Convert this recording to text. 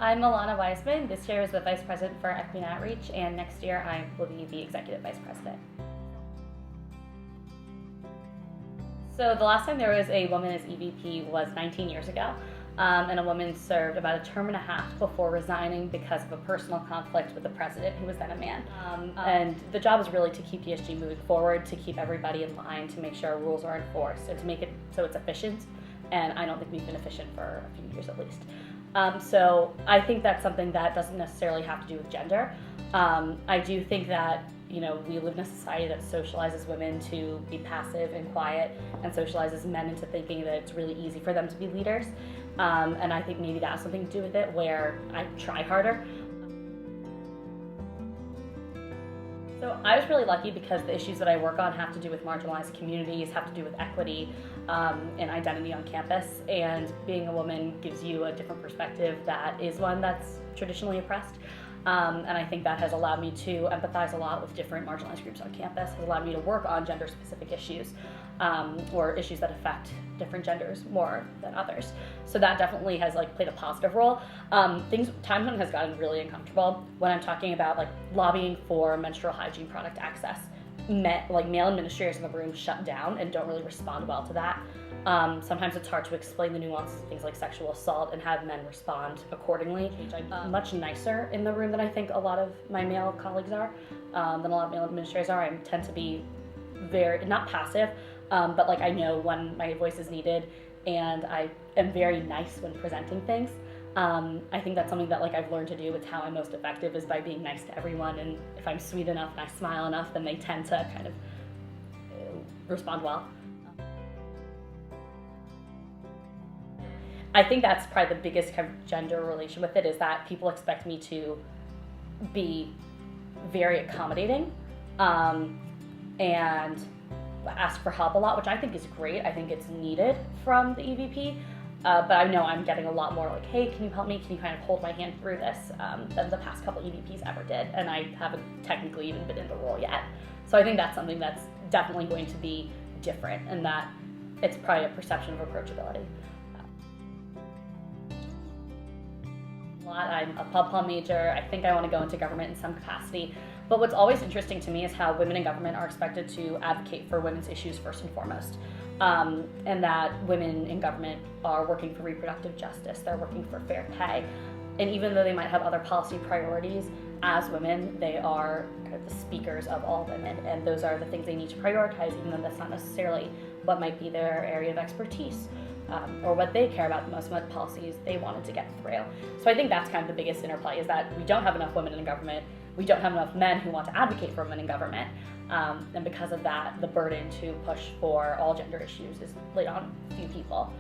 I'm Ilana Weisman. This year is the Vice President for Equity and Outreach, and next year I will be the Executive Vice President. So the last time there was a woman as EVP was 19 years ago, and a woman served about a term and a half before resigning because of a personal conflict with the president, who was then a man. And the job is really to keep ESG moving forward, to keep everybody in line, to make sure rules are enforced, and to make it so it's efficient. And I don't think we've been efficient for a few years at least. So I think that's something that doesn't necessarily have to do with gender. I do think that we live in a society that socializes women to be passive and quiet, and socializes men into thinking that it's really easy for them to be leaders. And I think maybe that has something to do with it, where I try harder. So I was really lucky because the issues that I work on have to do with marginalized communities, have to do with equity and identity on campus, and being a woman gives you a different perspective that is one that's traditionally oppressed. And I think that has allowed me to empathize a lot with different marginalized groups on campus, has allowed me to work on gender-specific issues, or issues that affect different genders more than others. So that definitely has played a positive role. Times when it has gotten really uncomfortable when I'm talking about lobbying for menstrual hygiene product access. Male administrators in the room shut down and don't really respond well to that. Sometimes it's hard to explain the nuances of things like sexual assault and have men respond accordingly. I'm much nicer in the room than I think a lot of my male colleagues are, than a lot of male administrators are. I tend to be very, not passive, but I know when my voice is needed, and I am very nice when presenting things. I think that's something that I've learned to do. It's how I'm most effective, is by being nice to everyone, and if I'm sweet enough and I smile enough, then they tend to kind of respond well. I think that's probably the biggest kind of gender relation with it, is that people expect me to be very accommodating and ask for help a lot, which I think is great. I think it's needed from the EVP. But I know I'm getting a lot more hey, can you help me? Can you kind of hold my hand through this than the past couple EVPs ever did? And I haven't technically even been in the role yet. So I think that's something that's definitely going to be different, and that it's probably a perception of approachability. I'm a pub major. I think I want to go into government in some capacity. But what's always interesting to me is how women in government are expected to advocate for women's issues first and foremost. And that women in government are working for reproductive justice, they're working for fair pay. And even though they might have other policy priorities, as women, they are kind of the speakers of all women, and those are the things they need to prioritize, even though that's not necessarily what might be their area of expertise. Or what they care about the most, what policies they wanted to get through. So I think that's kind of the biggest interplay, is that we don't have enough women in government, we don't have enough men who want to advocate for women in government, and because of that, the burden to push for all gender issues is laid on few people.